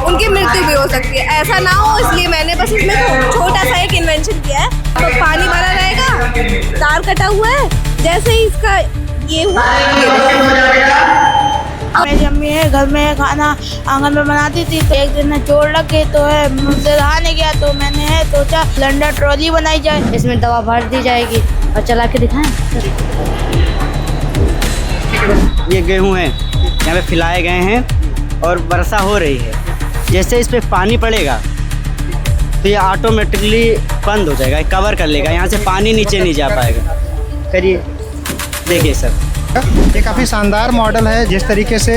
उनकी मृत्यु भी हो सकती है। ऐसा ना हो इसलिए मैंने बस इसमें छोटा सा एक इन्वेंशन किया है। तो पानी भरा रहेगा, तार कटा हुआ है, जैसे ही इसका ये हुआ मेरी अम्मी है घर में खाना आंगन में बनाती थी, तो एक दिन चोट लग गई तो है मुझसे रहा नहीं गया, तो मैंने सोचा सिलेंडर ट्रॉली बनाई जाए, इसमें दवा भर दी जाएगी और चला के दिखाएं। ये गेहूँ हैं यहाँ पे फैलाए गए हैं और वर्षा हो रही है। जैसे इस पे पानी पड़ेगा तो ये ऑटोमेटिकली बंद हो जाएगा, कवर कर लेगा, यहाँ से पानी नीचे नहीं जा पाएगा। करिए, देखिए सर, ये काफ़ी शानदार मॉडल है। जिस तरीके से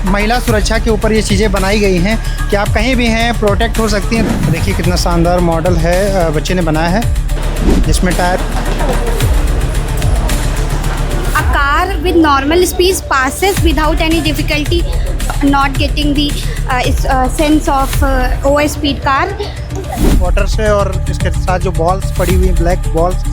महिला सुरक्षा के ऊपर ये चीज़ें बनाई गई हैं कि आप कहीं भी हैं प्रोटेक्ट हो सकती हैं। देखिए कितना शानदार मॉडल है बच्चे ने बनाया है, जिसमें tyre A car with normal speed passes without any difficulty, not getting the sense of over speed car. Water से और इसके साथ जो बॉल्स पड़ी हुई ब्लैक बॉल्स।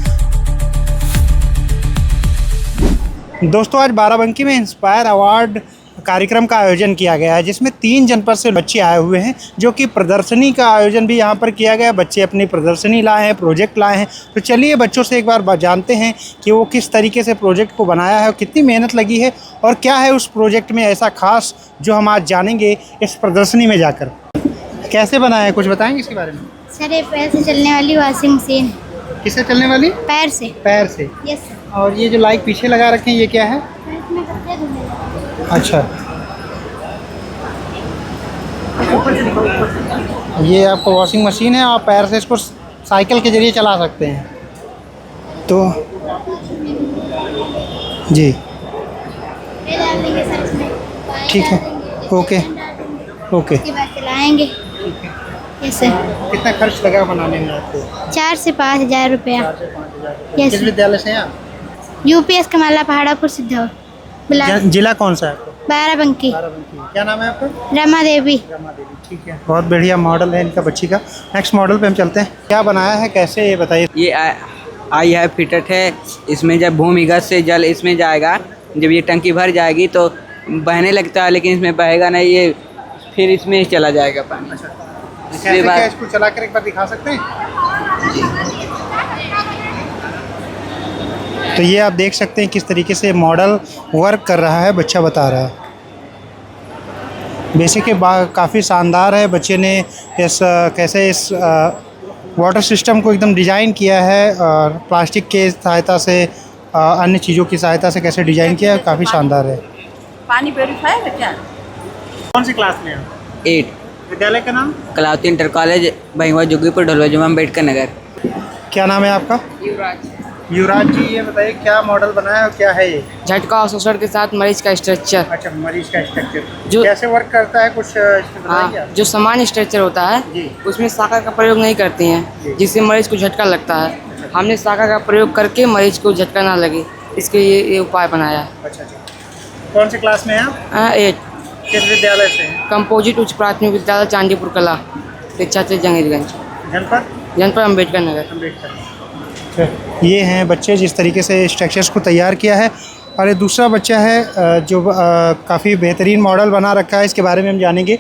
दोस्तों, आज बाराबंकी में इंस्पायर अवार्ड कार्यक्रम का आयोजन किया गया है, जिसमें 3 जनपद से बच्चे आए हुए हैं, जो कि प्रदर्शनी का आयोजन भी यहाँ पर किया गया है। बच्चे अपनी प्रदर्शनी लाए हैं, प्रोजेक्ट लाए हैं। तो चलिए बच्चों से एक बार जानते हैं कि वो किस तरीके से प्रोजेक्ट को बनाया है और कितनी मेहनत लगी है और क्या है उस प्रोजेक्ट में ऐसा खास जो हम आज जानेंगे इस प्रदर्शनी में जाकर। कैसे बनाया है, कुछ बताएंगे इसके बारे में? सर, ये पैर से चलने वाली वॉशिंग मशीन। किससे चलने वाली? पैर से। पैर से। Yes sir. और ये जो लाइट पीछे लगा रखे हैं ये क्या है? अच्छा, ये आपको वॉशिंग मशीन है, आप पैर से इसको साइकिल के जरिए चला सकते हैं। तो जी ठीक है, ओके ओके। इसके बाद चलाएंगे। Yes sir. कितना खर्च लगा बनाने में आपको? 4 से 5 हज़ार रुपया। यस किस सर। विद्यालय से हैं आप? यूपीएस कमाला पहाड़ापुर सिद्धौर। जिला कौन सा है आपको? बाराबंकी। क्या नाम है आपका? रमा देवी। ठीक है, बहुत बढ़िया मॉडल है इनका बच्ची का। नेक्स्ट मॉडल पे हम चलते हैं। क्या बनाया है, कैसे, ये बताइए। ये आई है फिटट है। इसमें जब भूमिगत से जल इसमें जाएगा, जब ये टंकी भर जाएगी तो बहने लगता है, लेकिन इसमें बहेगा नहीं, ये फिर इसमें चला जाएगा पानी। इसके बाद इसको चला कर एक बार दिखा सकते हैं? तो ये आप देख सकते हैं किस तरीके से मॉडल वर्क कर रहा है, बच्चा बता रहा है। बेसिक काफ़ी शानदार है। बच्चे ने कैसे इस वाटर सिस्टम को एकदम डिज़ाइन किया है और प्लास्टिक के सहायता से अन्य चीज़ों की सहायता से कैसे डिज़ाइन किया है, काफ़ी शानदार है। पानी प्योरीफायर है क्या? कौन सी क्लास में है? 8 विद्यालय का नाम? कलावती इंटर कॉलेज, भैंगवा जोगीपुर, ढोलवा जुम्मा अम्बेडकर नगर। क्या नाम है आपका? युवराज जी, ये बताइए क्या मॉडल बनाया है और क्या है ये? झटका और शोषण के साथ मरीज का स्ट्रक्चर। अच्छा, मरीज का स्ट्रक्चर जो कैसे वर्क करता है, कुछ इसमें बताइए आप। जो सामान्य स्ट्रक्चर होता है जी। उसमें शाखा का प्रयोग नहीं करते हैं, जिससे मरीज को झटका लगता है। हमने शाखा का प्रयोग करके मरीज को झटका ना लगे, इसके ये उपाय बनाया है। अच्छा, कौन सी क्लास में है आप? 8। किस विद्यालय से हैं? कंपोजिट उच्च प्राथमिक विद्यालय चांदीपुर कला, शिक्षा से जंगीरगंज, जनपद अम्बेडकर नगर। ये हैं बच्चे जिस तरीके से स्ट्रक्चर्स को तैयार किया है। और ये दूसरा बच्चा है जो काफ़ी बेहतरीन मॉडल बना रखा है, इसके बारे में हम जानेंगे।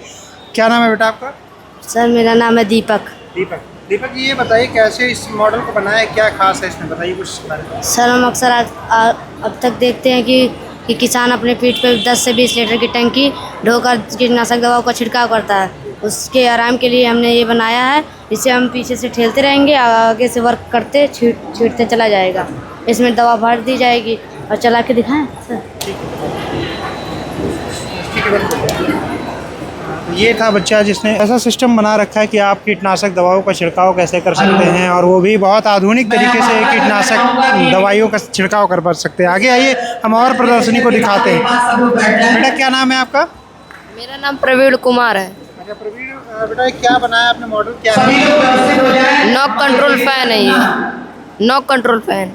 क्या नाम है बेटा आपका? सर, मेरा नाम है दीपक। दीपक जी, ये बताइए कैसे इस मॉडल को बनाया है, क्या खास है इसमें, बताइए कुछ बारे में। सर, हम अक्सर अब तक देखते हैं कि किसान अपने पीठ पे 10 से 20 लीटर की टंकी ढोकर कीटनाशक दवाओं का छिड़काव करता है। उसके आराम के लिए हमने ये बनाया है। इसे हम पीछे से ठेलते रहेंगे, आगे से वर्क करते छींटते चला जाएगा। इसमें दवा भर दी जाएगी और चला के दिखाएं सर। ये था बच्चा जिसने ऐसा सिस्टम बना रखा है कि आप कीटनाशक दवाओं का छिड़काव कैसे कर सकते हैं, और वो भी बहुत आधुनिक तरीके से कीटनाशक दवाइयों का छिड़काव कर सकते हैं। आगे आइए, हम और प्रदर्शनी को दिखाते हैं। बेटा, क्या नाम है आपका? मेरा नाम प्रवीण कुमार है। अच्छा प्रवीण, बेटा क्या बनाया आपने मॉडल, क्या है? नॉक कंट्रोल फैन है ये, नॉक कंट्रोल फैन।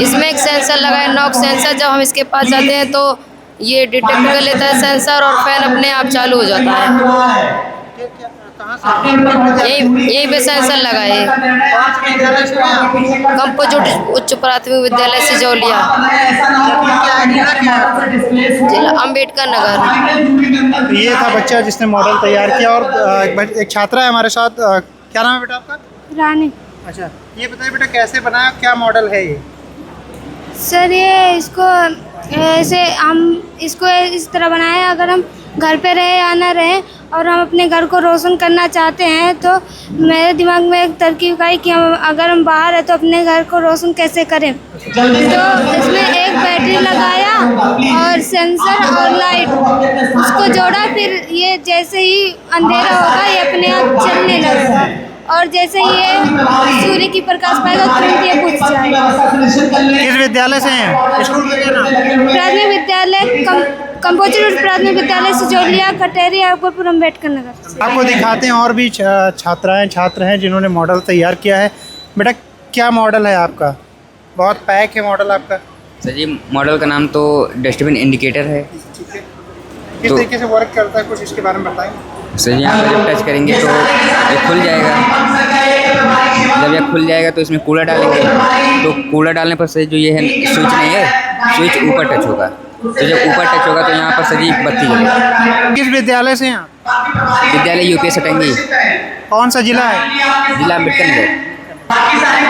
इसमें एक सेंसर लगा है, नॉक सेंसर। जब हम इसके पास जाते हैं तो ये डिटेक्ट कर लेता है सेंसर और फैन अपने आप चालू हो जाता है। कहाँ से? यही पे सेंसर लगा है। कंपोजिट उच्च प्राथमिक विद्यालय सिजौलिया, जिला अम्बेडकर नगर। ये था बच्चा जिसने मॉडल तैयार किया। और एक छात्रा है हमारे साथ। क्या नाम है बेटा आपका? रानी। अच्छा, ये बताइए बेटा कैसे बनाया, क्या मॉडल है ये? सर ये इसको ऐसे हम इसको इस तरह बनाए, अगर हम घर पे रहे या ना रहे और हम अपने घर को रोशन करना चाहते हैं तो मेरे दिमाग में एक तरकीब आई कि हम अगर हम बाहर हैं तो अपने घर को रोशन कैसे करें। तो इसमें एक बैटरी लगाया और सेंसर और लाइट उसको जोड़ा, फिर ये जैसे ही अंधेरा होगा ये अपने आप चलने लगेगा और जैसे ये सूर्य की प्रकाश पाएगा तुरंत ये बुझ जाएगा। किस विद्यालय से हैं? स्कूल का क्या नाम? प्राथमिक विद्यालय कंपोजिट प्राथमिक विद्यालय सिजौलिया, कटेरी, अकबरपुर, अम्बेडकर नगर। आपको दिखाते हैं और भी छात्राएं छात्र हैं जिन्होंने मॉडल तैयार किया है। बेटा क्या मॉडल है आपका? बहुत पैक है मॉडल आपका। सर जी मॉडल का नाम तो डस्टबिन इंडिकेटर है। किस तो- तरीके से वर्क करता है, कुछ इसके बारे में बताएंगे? सर जी यहाँ पर जब टच करेंगे तो ये खुल जाएगा। जब ये खुल जाएगा तो इसमें कूलर डालेंगे, तो कूलर डालने पर सर जो ये है स्विच नहीं है, स्विच ऊपर टच होगा। तो जब ऊपर टच होगा तो यहाँ पर सर जी बत्ती जलेगी। किस विद्यालय से हैं आप? विद्यालय यूपीएस अटंगी, कौन सा जिला है? जिला अम्बेडकर नगर।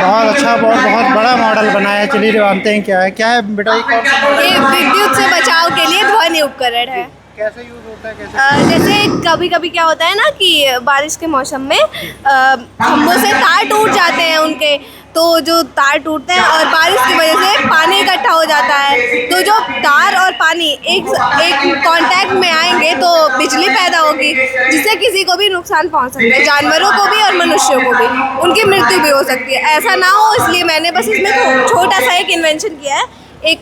बहुत अच्छा, बहुत बड़ा मॉडल बनाया है। चलिए जानते हैं क्या है बेटा, ये कौन सा? ये विद्युत से बचाव के लिए ध्वनि उपकरण है। कैसे यूज होता है, कैसे? जैसे कभी कभी क्या होता है ना कि बारिश के मौसम में खंभों से तार टूट जाते हैं उनके, तो जो तार टूटते हैं और बारिश की वजह से पानी इकट्ठा हो जाता है, तो जो तार और पानी एक कांटेक्ट में आएंगे तो बिजली पैदा होगी जिससे किसी को भी नुकसान पहुंच सकता है, जानवरों को भी और मनुष्यों को भी, उनकी मृत्यु भी हो सकती है। ऐसा ना हो इसलिए मैंने बस इसमें छोटा सा एक इन्वेंशन किया है, एक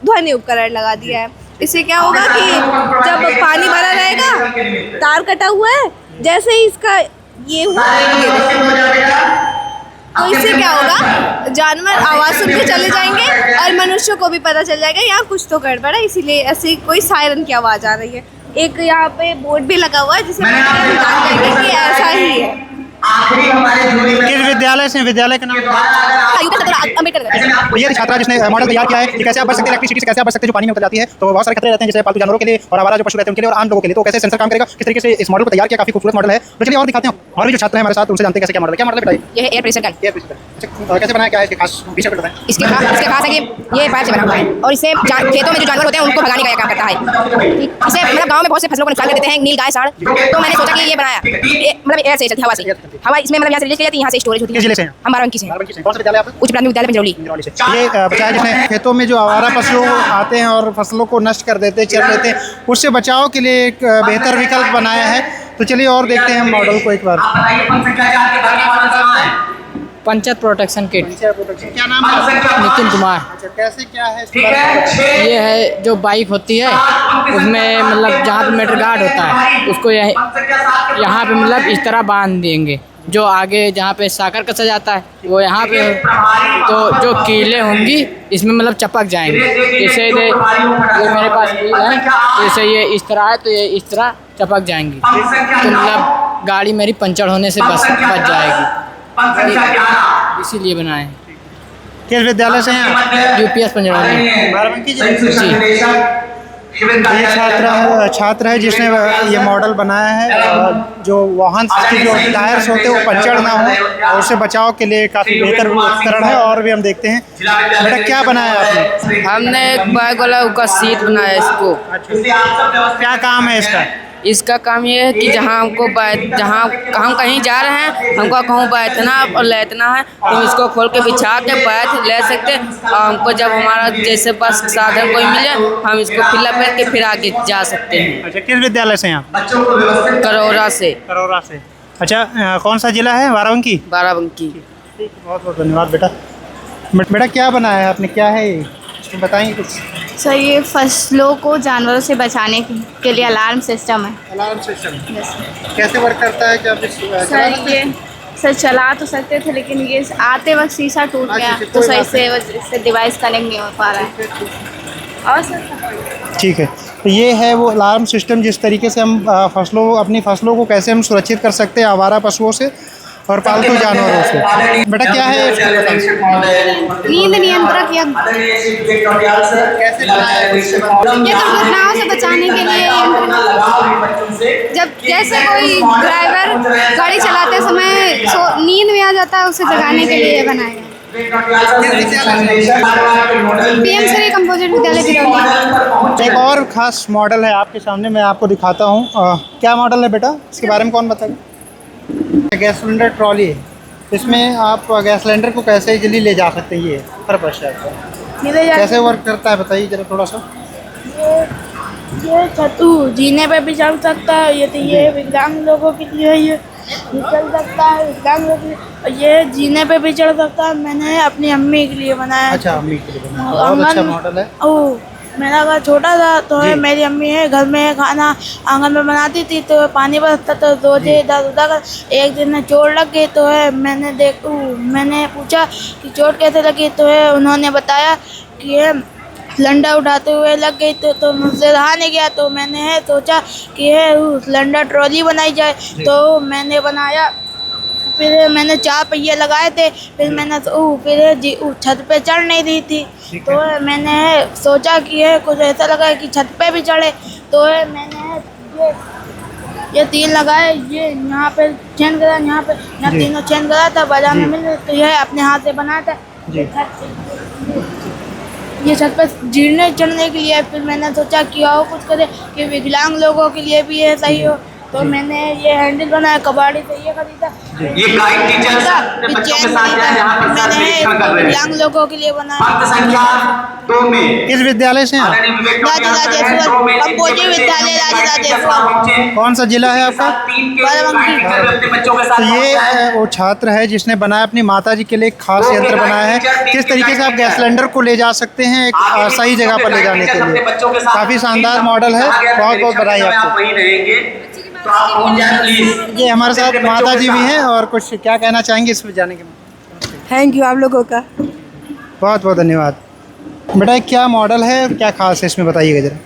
ध्वनि उपकरण लगा दिया है। इससे क्या होगा कि जब पानी भरा रहेगा, तार कटा हुआ है, जैसे ही इसका ये हुआ तो इससे क्या होगा, जानवर आवाज़ सुन के चले जाएंगे और मनुष्यों को भी पता चल जाएगा यहाँ कुछ तो गड़बड़ है, इसीलिए ऐसी कोई सायरन की आवाज़ आ रही है। एक यहाँ पे बोर्ड भी लगा हुआ है जिससे जान जाएंगे कि ऐसा ही है। किस विद्यालय से? विद्यालय का नाम? ये छात्रा जिसने मॉडल तैयार किया है कि कैसे आप बच सकते हैं, इलेक्ट्रिसिटी से कैसे आप बच सकते हैं जो पानी में उतर जाती है। तो बहुत सारे खतरे रहते हैं जैसे पालतू जानवरों के लिए और आवारा जो पशु रहते हैं उनके लिए और आम लोगों के लिए। तो कैसे सेंसर काम करेगा, किस तरीके से इस मॉडल को तैयार किया, काफी खूबसूरत मॉडल है। तो चलिए और दिखाते हैं, और भी जो छात्र हैं हमारे साथ उनसे जानते हैं कैसे क्या मॉडल है। क्या मॉडल है बताइए? ये है एयर प्रेशर गन। कैसे बनाया, क्या है इसके खास विषय पर बताएं। इसके खास है कि ये पाइप से बना हुआ है और इससे खेतों में जो जानवर होते हैं उनको भगाने का काम करता है। इससे मतलब गांव में बहुत से फसलों को नुकसान कर देते हैं नील गाय साढ़, तो मैंने सोचा कि ये बनाया मतलब एयर से चलती हवा से, हवा इसमें मतलब यहाँ से रिलीज की जाती है, यहाँ से स्टोरेज होती है। किस जिले से हैं? हम बाराबंकी से हैं। कौन सा विद्यालय आपका? उच्च प्राथमिक विद्यालय पंजौली। ये बचाया जिसने खेतों में जो आवारा पशु आते हैं और फसलों को नष्ट कर देते हैं, चर लेते हैं, उससे बचाव के लिए एक बेहतर विकल्प बनाया है। तो चलिए और देखते हैं हम मॉडल को एक बार। Panchayat protection kit. क्या नाम है? नितिन कुमार। अच्छा, कैसे क्या है इसके बारे में बताइए। ये है जो बाइक होती है उसमें मतलब जहाँ पे मीटर गार्ड होता है उसको यहाँ पे मतलब इस तरह बांध देंगे, जो आगे जहाँ पे साकर कसा जाता है वो यहाँ पे, तो जो कीलें होंगी इसमें मतलब चपक जाएंगे। जैसे ये मेरे पास कील है, जैसे ये इस तरह है तो ये इस तरह चपक जाएंगी, तो मतलब गाड़ी मेरी पंचर होने से बच जाएगी, इसीलिए बनाए। किस विद्यालय से हैं? यूपीएस पंजौली। बाराबंकी जी। ये छात्र है जिसने ये मॉडल बनाया है। और जो वाहन के जो टायर्स होते हैं वो पंचर ना हो और उससे बचाव के लिए काफ़ी बेहतर उपकरण है। और भी हम देखते हैं। बेटा क्या बनाया आपने? हमने एक बाइक वाला का सीट बनाया इसको। क्या काम है इसका? इसका काम ये है कि जहाँ हमको जहाँ हम कहीं जा रहे हैं, हमको कहूँ बैठना और लेटना है तो इसको खोल के बिछा के बैठ ले सकते हैं। और हमको जब हमारा जैसे बस साधन कोई मिले हम इसको फिलअप करके फिर आगे जा सकते हैं। अच्छा, किस विद्यालय से हैं आप? करोरा से। करोरा से। अच्छा, कौन सा जिला है? बाराबंकी। बाराबंकी। बहुत बहुत धन्यवाद बेटा। बेटा क्या बनाया है आपने, क्या है ये, इसमें बताएंगे कुछ? सर ये फसलों को जानवरों से बचाने के लिए अलार्म सिस्टम है। अलार्म सिस्टम कैसे वर्क करता है? जब सर ये सर चला तो सकते थे लेकिन ये आते वक्त शीशा टूट गया तो सही से डिवाइस कनेक्ट नहीं हो पा रहा है। और सर ठीक है, तो ये है वो अलार्म सिस्टम, जिस तरीके से हम अपनी फसलों को कैसे हम सुरक्षित कर सकते हैं आवारा पशुओं से और पालतू जानवरों से। बेटा क्या है नींद नियंत्रक यंत्र, कैसे बनाया है? ये दुर्घटनाओं से बचाने के लिए जब जैसे कोई ड्राइवर गाड़ी चलाते समय नींद में आ जाता है, उसे जगाने के लिए ये बनाया है। पीएम श्री कंपोजिट विद्यालय गिरौली। एक और खास मॉडल है आपके सामने, मैं आपको दिखाता हूँ। क्या मॉडल है बेटा, इसके बारे में कौन बताएगा? गैस सिलेंडर ट्रॉली है, इसमें आप गैस सिलेंडर को कैसे इजीली ले जा सकते हैं। ये पर्पस है आपका, कैसे वर्क करता है बताइए जरा थोड़ा सा। ये छतू जीने पे भी चल सकता है, ये तो ये विकलांग लोगों के लिए ये चल सकता है, विकलांग लोगों के लिए ये जीने पे भी चढ़ सकता है। मैंने अपनी अम्मी के लिए बनाया। अच्छा, अम्मी के लिए बनाया, बहुत अच्छा मॉडल है। ओह, मेरा घर छोटा था तो है, मेरी अम्मी है घर में खाना आंगन में बनाती थी, तो पानी बरसता तो रोजे इधर उधर। एक दिन चोट लग गई तो है, मैंने पूछा कि चोट कैसे लगी, तो है उन्होंने बताया कि ये सिलेंडर उठाते हुए लग गई, तो मुझसे रहा नहीं गया। तो मैंने सोचा कि ये सिलेंडर ट्रॉली बनाई जाए, तो मैंने बनाया। फिर मैंने 4 पहिए लगाए थे, फिर मैंने फिर छत पे चढ़ नहीं रही थी, तो मैंने सोचा कि ये कुछ ऐसा लगा कि छत पे भी चढ़े, तो मैंने ये 3 लगाए। ये यहाँ पे चेन करा, यहाँ पे तीनों चेन करा था, बाजार में मिल, तो ये अपने हाथ से बनाया था। ये छत पर जीने चढ़ने के लिए। फिर मैंने सोचा कि और कुछ करे कि विकलांग लोगों के लिए भी ये सही हो, तो मैंने ये हैंडल बनाया, कबाड़ी से ये खरीदा। ये गाइड टीचर्स अपने बच्चों के साथ यहाँ पर सर्वेक्षण कर रहे हैं। विकलांग लोगों के लिए बनाया। भक्त संख्या 2 में किस विद्यालय से हैं? कौन सा जिला है आपका? तो ये वो छात्र है जिसने बनाया, अपनी माता जी के लिए एक खास यंत्र बनाया है, किस तरीके से आप गैस सिलेंडर को ले जा सकते हैं एक सही जगह पर ले जाने के लिए। काफ़ी शानदार मॉडल है, बहुत बहुत बधाई आपको। तो आप पहुंच जाए प्लीज। ये हमारे साथ माता जी भी हैं, और कुछ क्या कहना चाहेंगे इस पर जाने के लिए? थैंक यू आप लोगों का, बहुत बहुत धन्यवाद। बेटा क्या मॉडल है, क्या खास है इसमें बताइएगा ज़रा।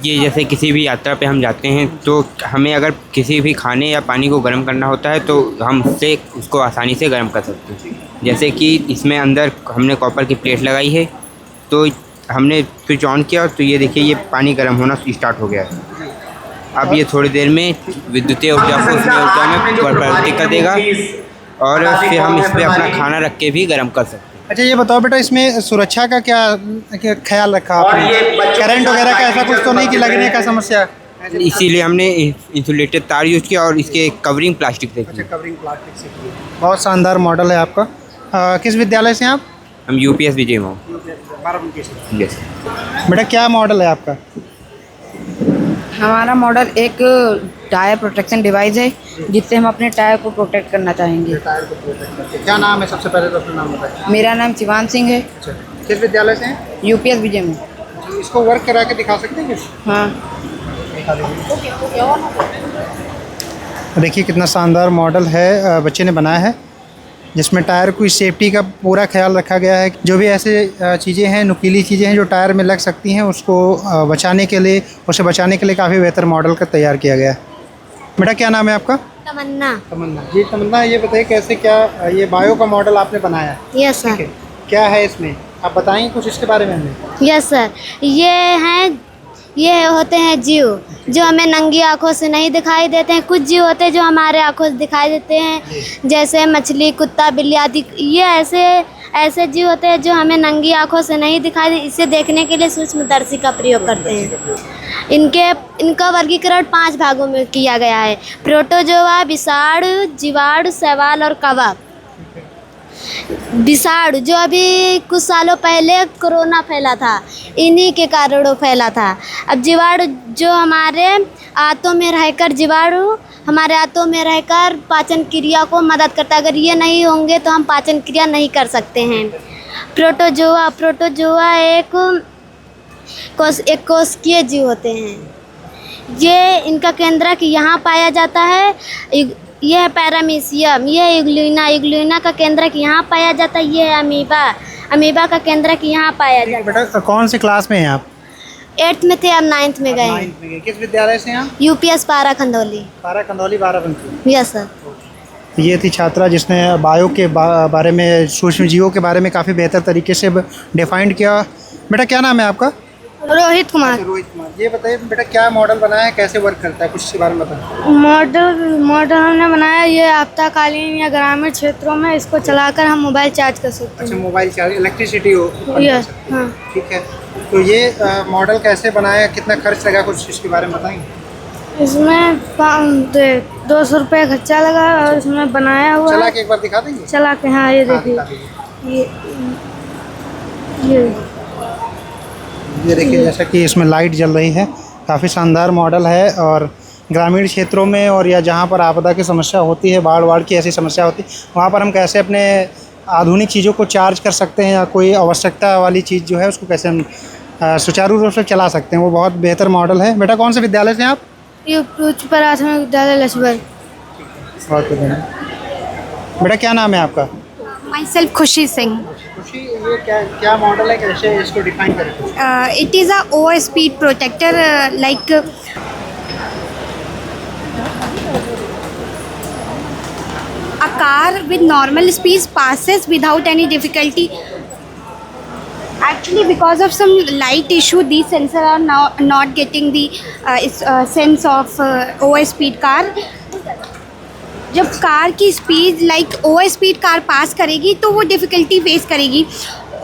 ये जैसे किसी भी यात्रा पे हम जाते हैं तो हमें अगर किसी भी खाने या पानी को गर्म करना होता है तो हम उसको आसानी से गर्म कर सकते हैं। जैसे कि इसमें अंदर हमने कॉपर की प्लेट लगाई है, तो हमने स्विच ऑन किया तो ये देखिए ये पानी गर्म होना स्टार्ट हो गया है। अब ये थोड़ी देर में विद्युतीय ऊर्जा को उसमें ऊर्जा में परिवर्तित कर देगा और फिर हम इस पर अपना खाना रख के भी गर्म कर सकते हैं। अच्छा ये बताओ बेटा, इसमें सुरक्षा का क्या ख्याल रखा आपने? करंट वगैरह का ऐसा कुछ तो नहीं कि लगने का समस्या? इसीलिए हमने इंसुलेटेड तार यूज़ किया और इसके कवरिंग प्लास्टिक से की। कवरिंग प्लास्टिक से की। बहुत शानदार मॉडल है आपका। किस विद्यालय से हैं आप? हम यूपीएस विजय में। यस। बेटा क्या मॉडल है आपका? हमारा मॉडल एक टायर प्रोटेक्शन डिवाइस है जिससे हम अपने टायर को प्रोटेक्ट करना चाहेंगे। टायर को प्रोटेक्ट करते, क्या नाम है? सबसे पहले तो अपना नाम बताइए। मेरा नाम शिवान सिंह है। अच्छा, किस विद्यालय से हैं? यूपीएस विजय में। इसको वर्क करा के दिखा सकते हैं? हाँ, देखिए कितना शानदार मॉडल है बच्चे ने बनाया है, जिसमें टायर की सेफ्टी का पूरा ख्याल रखा गया है। जो भी ऐसे चीज़ें हैं, नुकीली चीज़ें हैं जो टायर में लग सकती हैं, उसको बचाने के लिए काफ़ी बेहतर मॉडल का तैयार किया गया है। बेटा क्या नाम है आपका? तमन्ना। तमन्ना जी। तमन्ना ये बताइए कैसे क्या ये बायो का मॉडल आपने बनाया है? Yes sir. क्या है इसमें, आप बताएंगे कुछ इसके बारे में हमें? यस सर, ये होते हैं जीव जो हमें नंगी आंखों से नहीं दिखाई देते हैं। कुछ जीव होते हैं जो हमारे आंखों से दिखाई देते हैं, जैसे मछली, कुत्ता, बिल्ली आदि। ये ऐसे जीव होते हैं जो हमें नंगी आंखों से नहीं दिखाई दे, इसे देखने के लिए सूक्ष्मदर्शी का प्रयोग करते हैं। इनका वर्गीकरण 5 भागों में किया गया है: प्रोटोजोआ, विषाणु, जीवाणु, शैवाल और कवक। विषाणु जो अभी कुछ सालों पहले कोरोना फैला था, इन्हीं के कारण फैला था। अब जीवाणु जो हमारे आंतों में रहकर पाचन क्रिया को मदद करता है। अगर ये नहीं होंगे तो हम पाचन क्रिया नहीं कर सकते हैं। प्रोटोजोआ एक कोशिकीय जीव होते हैं। ये इनका केंद्रक यहाँ पाया जाता है। यह है पैरामीशियम, यह इग्लुइना का केंद्रक यहाँ पाया जाता है। ये है अमीबा का केंद्रक यहाँ पाया जाता है। बेटा कौन से क्लास में हैं आप? 8th में थे, अब 9th में गए हैं। 9th में गए। किस विद्यालय से आप? यूपीएस पारा खंदौली। पारा कंदौली बाराबंकी। Yes sir. ये थी छात्रा जिसने बायो के बारे में, सूक्ष्म जीवों के बारे में काफ़ी बेहतर तरीके से डिफाइंड किया। बेटा क्या नाम है आपका? रोहित कुमार। रोहित कुमार। ये बताइए बेटा क्या मॉडल बनाया है, कैसे वर्क करता है, कुछ इसके बारे में बताएं। मॉडल हमने बनाया, ये आपातकालीन या ग्रामीण क्षेत्रों में इसको चलाकर हम मोबाइल चार्ज कर सकते हैं। अच्छा, मोबाइल चार्ज, इलेक्ट्रिसिटी हो। यस, हाँ। ठीक है। तो ये मॉडल कैसे बनाया, कितना खर्च लगा, कुछ इसके बारे में बताएंगे? इसमें 200 रुपये खर्चा लगा और इसमें बनाया हुआ चला के एक बार दिखा देंगे? चला के, हाँ ये देखिए, ये देखिए जैसा कि इसमें लाइट जल रही है। काफ़ी शानदार मॉडल है। और ग्रामीण क्षेत्रों में और या जहाँ पर आपदा की समस्या होती है, बाढ़ की ऐसी समस्या होती है, वहाँ पर हम कैसे अपने आधुनिक चीज़ों को चार्ज कर सकते हैं या कोई आवश्यकता वाली चीज़ जो है उसको कैसे हम सुचारू रूप से चला सकते हैं, वो बहुत बेहतर मॉडल है। बेटा कौन से विद्यालय से आप? ये उच्च प्राथमिक विद्यालय लक्ष्मण। बहुत बढ़िया। बेटा क्या नाम है आपका? माई सेल्फ खुशी सिंह। खुशी, ये क्या मॉडल है, कैसे इसको डिफाइन करें? It is a over speed protector like a car with normal speed passes without any difficulty. Actually, because of some light issue, these sensors are now not getting the sense of over speed car. जब car की speed like over speed car pass करेगी तो वो difficulty face करेगी।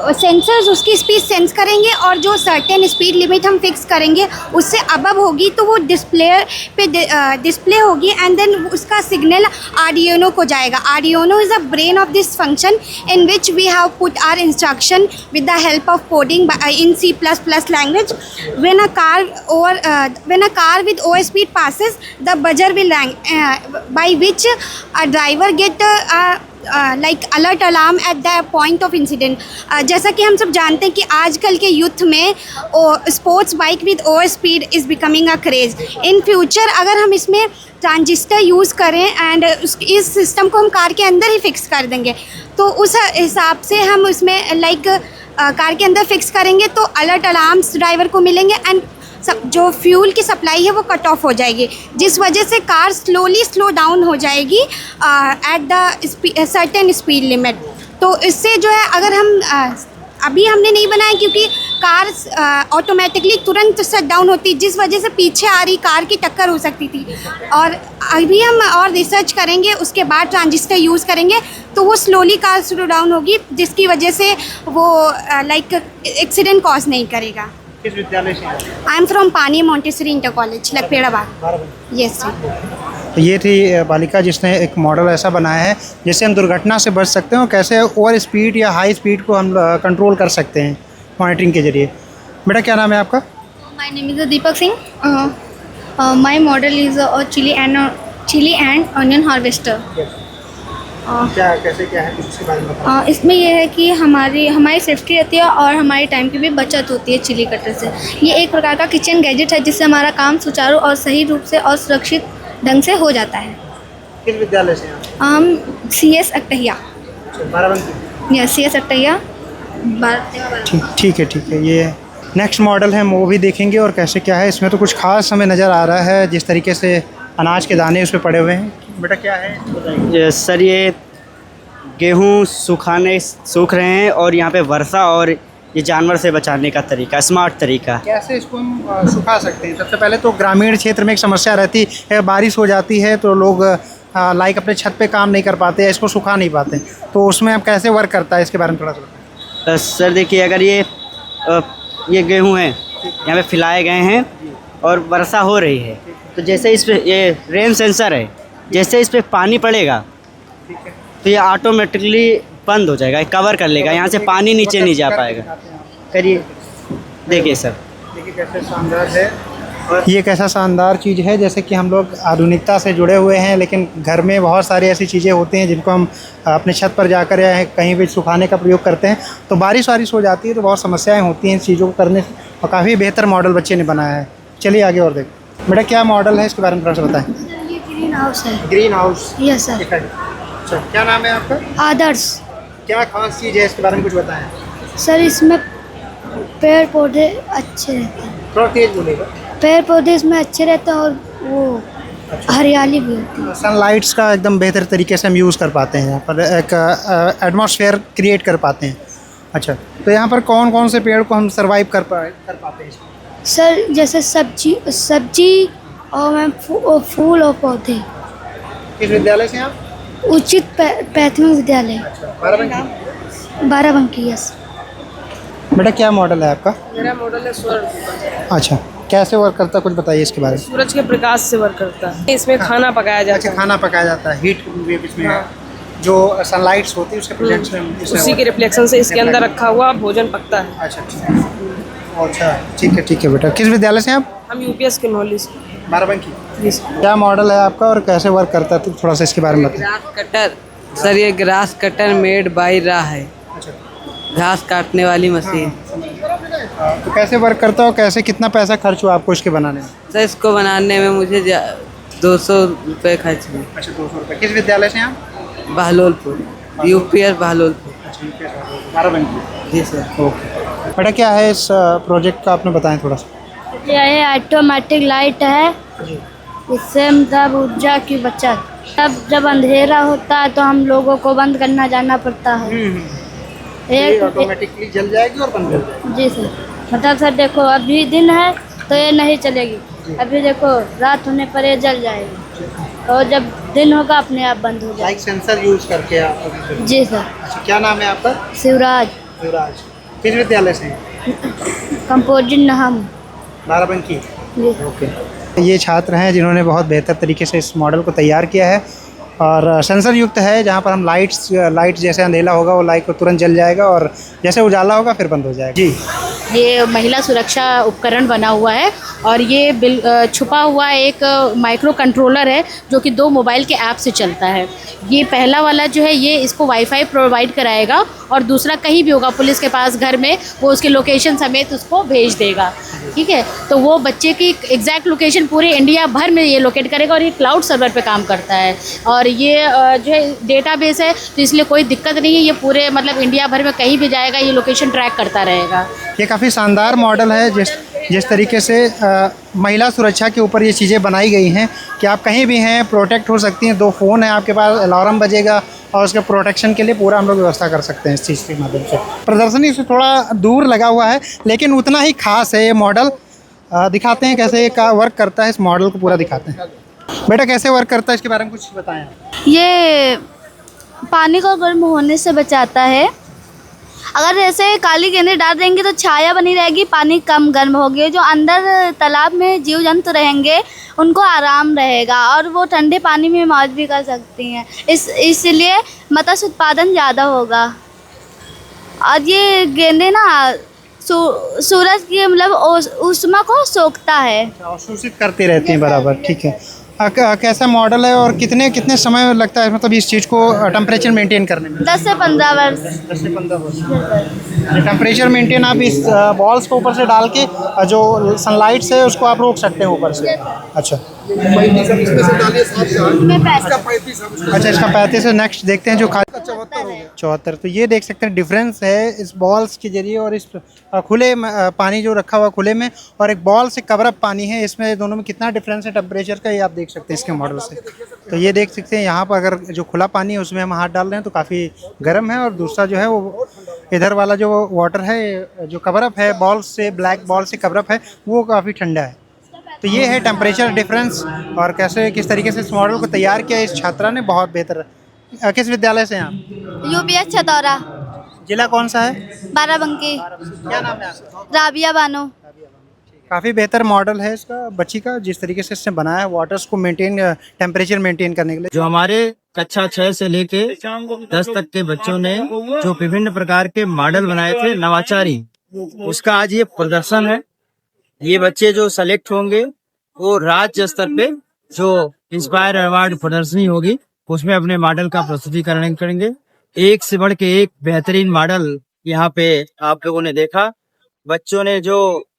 Sensors उसकी speed sense करेंगे और जो सर्टेन स्पीड लिमिट हम फिक्स करेंगे उससे अबव होगी तो वो डिस्प्ले पे डिस्प्ले होगी एंड देन उसका सिग्नल आर्डिनो को जाएगा। Arduino is a brain of this function in which we have put our instruction with the help of coding in C++ language. When a car with over speed passes, the buzzer will ring, by which a driver get like alert alarm at the point of incident. जैसा कि हम सब जानते हैं कि आजकल के youth में sports bike with over speed is becoming a craze. In future अगर हम इसमें ट्रांजिस्टर यूज़ करें एंड इस सिस्टम को हम कार के अंदर ही फिक्स कर देंगे तो उस हिसाब से हम उसमें लाइक कार के अंदर फिक्स करेंगे तो अलर्ट अलार्म्स ड्राइवर को मिलेंगे एंड जो फ्यूल की सप्लाई है वो कट ऑफ हो जाएगी, जिस वजह से कार स्लो डाउन हो जाएगी at the certain speed limit. तो इससे जो है अगर हम अभी हमने नहीं बनाया क्योंकि कार ऑटोमेटिकली तुरंत शट डाउन होती, जिस वजह से पीछे आ रही कार की टक्कर हो सकती थी। और अभी हम और रिसर्च करेंगे, उसके बाद ट्रांजिस्टर यूज़ करेंगे तो वो स्लोली कार स्लो डाउन होगी, जिसकी वजह से वो लाइक एक्सीडेंट कॉज नहीं करेगा। किस विद्यालय से? I am from Pani Montessori inter college, Lakhperabad. Yes sir. ये थी बालिका जिसने एक मॉडल ऐसा बनाया है जिससे हम दुर्घटना से बच सकते हैं और कैसे ओवर स्पीड या हाई स्पीड को हम कंट्रोल कर सकते हैं मॉनिटरिंग के जरिए। बेटा क्या नाम है आपका? My name is Deepak Singh. My model is chilli and onion harvester. कैसे क्या है, इसके बारे में बताओ। इसमें यह है कि हमारी सेफ्टी रहती है और हमारी टाइम की भी बचत होती है चिली कटर से। ये एक प्रकार का किचन गैजेट है जिससे हमारा काम सुचारू और सही रूप से और सुरक्षित ढंग से हो जाता है। किस विद्यालय से? हम CS Akatahiya. Barabanki. Yes, CS Akatahiya. ठीक है। ये नेक्स्ट मॉडल है, हम वो भी देखेंगे और कैसे क्या है। इसमें तो कुछ खास हमें नज़र आ रहा है, जिस तरीके से अनाज के दाने उस पर पड़े हुए हैं। बेटा क्या है? सर ये गेहूँ सूख रहे हैं और यहाँ पे वर्षा और ये जानवर से बचाने का तरीका, स्मार्ट तरीका। कैसे इसको हम सुखा सकते हैं? सबसे पहले तो ग्रामीण क्षेत्र में एक समस्या रहती है, बारिश हो जाती है तो लोग लाइक अपने छत पे काम नहीं कर पाते, इसको सुखा नहीं पाते, तो उसमें अब कैसे वर्क करता है इसके बारे में थोड़ा सा। सर देखिए, अगर ये गेहूँ हैं यहाँ पे फैलाए गए हैं और वर्षा हो रही है तो जैसे इस पे ये रेन सेंसर है, जैसे इस पे पानी पड़ेगा तो ये ऑटोमेटिकली बंद हो जाएगा, कवर कर लेगा, यहाँ से पानी नीचे नहीं जा पाएगा। करिए, देखिए सर, देखिए कैसे शानदार है। और ये कैसा शानदार चीज़ है, जैसे कि हम लोग आधुनिकता से जुड़े हुए हैं लेकिन घर में बहुत सारी ऐसी चीज़ें होती हैं जिनको हम अपने छत पर जाकर या कहीं भी सुखाने का प्रयोग करते हैं तो बारिश हो जाती है तो बहुत समस्याएं होती हैं इस चीज़ों को करने से। और काफ़ी बेहतर मॉडल बच्चे ने बनाया है। चलिए आगे और देखें। बेटा क्या मॉडल है, इसके बारे में थोड़ा सा बताएं। ये ग्रीन हाउस है। Green house. Yes sir. अच्छा, क्या नाम है आपका? आदर्श। क्या खास चीज़ है इसके बारे में कुछ बताएं। सर इसमें पेड़ पौधे अच्छे रहते हैं। थोड़ा तेज बोलेगा। पेड़ पौधे इसमें अच्छे रहते हैं और वो हरियाली भी होती है। सनलाइट्स का एकदम बेहतर तरीके से हम यूज़ कर पाते हैं, यहाँ पर एक एटमॉस्फेयर क्रिएट कर पाते हैं। अच्छा, तो यहाँ पर कौन कौन से पेड़ को हम सर्वाइव कर पाते हैं? सर जैसे सब्जी और मैम फूल और पौधे। किस विद्यालय से आप? उचित प्राथमिक विद्यालय। बाराबंकी। यस। बेटा क्या मॉडल है आपका? मेरा मॉडल है सूरज। अच्छा, कैसे वर्क करता है कुछ बताइए इसके बारे में। सूरज के प्रकाश से वर्क करता है। इसमें खाना पकाया जाता है। खाना पकाया जाता है, हीट वेव इसमें है, जो सनलाइट्स होती है उसके प्रेजेंस में उसी के रिफ्लेक्शन से इसके अंदर रखा हुआ भोजन पकता है। अच्छा, ठीक है बेटा। किस विद्यालय से आप? हम यूपीएस के नॉलेज। बाराबंकी। क्या मॉडल है आपका और कैसे वर्क करता है, तो थोड़ा सा इसके बारे में बताइए। ग्रास कटर सर, ये ग्रास कटर मेड बाय रा है, घास काटने वाली मशीन। तो कैसे वर्क करता हो, कैसे कितना पैसा खर्च हुआ आपको इसके बनाने में? सर इसको बनाने में मुझे 200 रुपये खर्च हुए। अच्छा, 200 रुपये। किस विद्यालय से आप? बहलोलपुर, यूपीएस बहलोलपुर। बाराबंकी। जी सर। ओके बेटा, क्या है इस प्रोजेक्ट का आपने बताएं थोड़ा सा। यह ऑटोमेटिक लाइट है, इससे मतलब ऊर्जा की बचत। तब जब अंधेरा होता है तो हम लोगों को बंद करना जाना पड़ता है। ये ऑटोमेटिकली जल जाएगी और बंद हो जाएगी। जी सर। मतलब सर देखो, अभी दिन है तो ये नहीं चलेगी, अभी देखो रात होने पर ये जल जाएगी, और जब दिन होगा अपने आप बंद हो जाएगा। लाइक सेंसर यूज करके आप? जी सर। अच्छा, क्या नाम है आपका? शिवराज। किस विद्यालय से? कंपोजिट नाम। बाराबंकी। जी। ओके। ये छात्र हैं जिन्होंने बहुत बेहतर तरीके से इस मॉडल को तैयार किया है, और सेंसर युक्त है, जहाँ पर हम लाइट जैसे अंधेरा होगा वो लाइट को तुरंत जल जाएगा, और जैसे उजाला होगा फिर बंद हो जाएगा। जी। ये महिला सुरक्षा उपकरण बना हुआ है, और ये छुपा हुआ एक माइक्रो कंट्रोलर है जो कि 2 मोबाइल के ऐप से चलता है। ये पहला वाला जो है ये इसको वाईफाई प्रोवाइड कराएगा, और दूसरा कहीं भी होगा पुलिस के पास घर में, वो उसके लोकेशन समेत उसको भेज देगा। ठीक है, तो वो बच्चे की एग्जैक्ट लोकेशन पूरे इंडिया भर में ये लोकेट करेगा, और ये क्लाउड सर्वर पे काम करता है, और ये जो है डेटाबेस है, तो इसलिए कोई दिक्कत नहीं है। ये पूरे मतलब इंडिया भर में कहीं भी जाएगा, ये लोकेशन ट्रैक करता रहेगा। ये काफ़ी शानदार मॉडल है, जिस तरीके से महिला सुरक्षा के ऊपर ये चीज़ें बनाई गई हैं कि आप कहीं भी हैं प्रोटेक्ट हो सकती हैं। 2 फ़ोन हैं आपके पास, अलार्म बजेगा, और उसके प्रोटेक्शन के लिए पूरा हम लोग व्यवस्था कर सकते हैं इस चीज़ के माध्यम से। प्रदर्शनी से थोड़ा दूर लगा हुआ है, लेकिन उतना ही खास है ये मॉडल। दिखाते हैं कैसे ये वर्क करता है, इस मॉडल को पूरा दिखाते हैं। बेटा कैसे वर्क करता है इसके बारे में कुछ बताएं। ये पानी को गर्म होने से बचाता है। अगर ऐसे काली गेंदें डाल देंगे तो छाया बनी रहेगी, पानी कम गर्म होगी। जो अंदर तालाब में जीव जंतु रहेंगे उनको आराम रहेगा, और वो ठंडे पानी में मौज भी कर सकती हैं। इसलिए मत्स्य उत्पादन ज़्यादा होगा। और ये गेंदे ना सूरज की मतलब ऊष्मा को सोखता है, अवशोषित करती रहती हैं बराबर। ठीक है, कैसा मॉडल है और कितने समय लगता है मतलब इस चीज़ को टेम्परेचर मेंटेन करने में? 10 से 15 वर्ष। 10 से 15 वर्ष टेम्परेचर मेंटेन आप इस बॉल्स को ऊपर से डाल के जो सनलाइट है उसको आप रोक सकते हैं ऊपर से। अच्छा, अच्छा इसका 35 है। नेक्स्ट देखते हैं जो 74। तो ये देख सकते हैं डिफरेंस है इस बॉल्स के जरिए और इस खुले पानी जो रखा हुआ खुले में, और एक बॉल से कवर अप पानी है, इसमें दोनों में कितना डिफरेंस है टेम्परेचर का, ये आप देख सकते हैं इसके मॉडल से। तो ये देख सकते हैं यहाँ पर अगर जो खुला पानी है उसमें हम हाथ डाल रहे हैं तो काफ़ी गर्म है, और दूसरा जो है वो इधर वाला जो वाटर है जो कवर अप है बॉल से, ब्लैक बॉल से कवर अप है, वो काफ़ी ठंडा है। तो ये है टेम्परेचर डिफरेंस, और किस तरीके से इस मॉडल को तैयार किया इस छात्रा ने, बहुत बेहतर। किस विद्यालय से हैं आप? यूपीएस छतौरा। जिला कौन सा है? बाराबंकी। क्या नाम है आपका? राबिया बानो। काफ़ी बेहतर मॉडल है इसका बच्ची का, जिस तरीके से इसने बनाया वाटर्स को टेम्परेचर मेंटेन करने के लिए। जो हमारे कक्षा 6 से लेके 10 तक के बच्चों ने जो विभिन्न प्रकार के मॉडल बनाए थे नवाचारी, उसका आज ये प्रदर्शन है। ये बच्चे जो सेलेक्ट होंगे वो राज्य स्तर पे जो इंस्पायर अवार्ड प्रदर्शनी होगी उसमें अपने मॉडल का प्रस्तुतिकरण करेंगे। एक से बढ़ के एक बेहतरीन मॉडल यहाँ पे आप लोगों ने देखा। बच्चों ने जो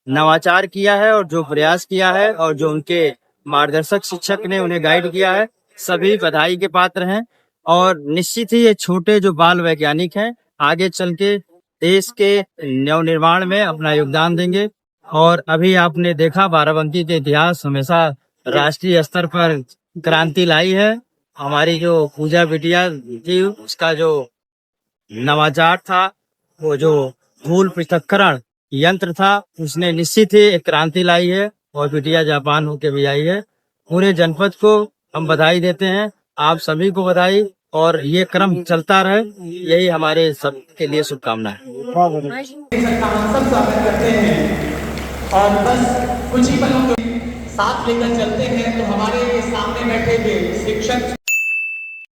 नवाचार किया है और जो प्रयास किया है और जो उनके मार्गदर्शक शिक्षक ने उन्हें गाइड किया है, सभी बधाई के पात्र हैं। और निश्चित ही ये छोटे जो बाल वैज्ञानिक हैं आगे चल के देश के नवनिर्माण में अपना योगदान देंगे। और अभी आपने देखा बाराबंकी के इतिहास हमेशा राष्ट्रीय स्तर पर क्रांति लाई है। हमारी जो पूजा बिटिया थी उसका जो नवाचार था, वो जो धूल पृथक्करण यंत्र था, उसने निश्चित ही एक क्रांति लाई है और बिटिया जापान होके भी आई है। पूरे जनपद को हम बधाई देते हैं, आप सभी को बधाई, और ये क्रम चलता रहे, यही हमारे सब के लिए शुभकामनाएं। सब स्वागत करते हैं और बस कुछ ही पलों के साथ लेकर चलते हैं तो हमारे सामने बैठे हुए शिक्षक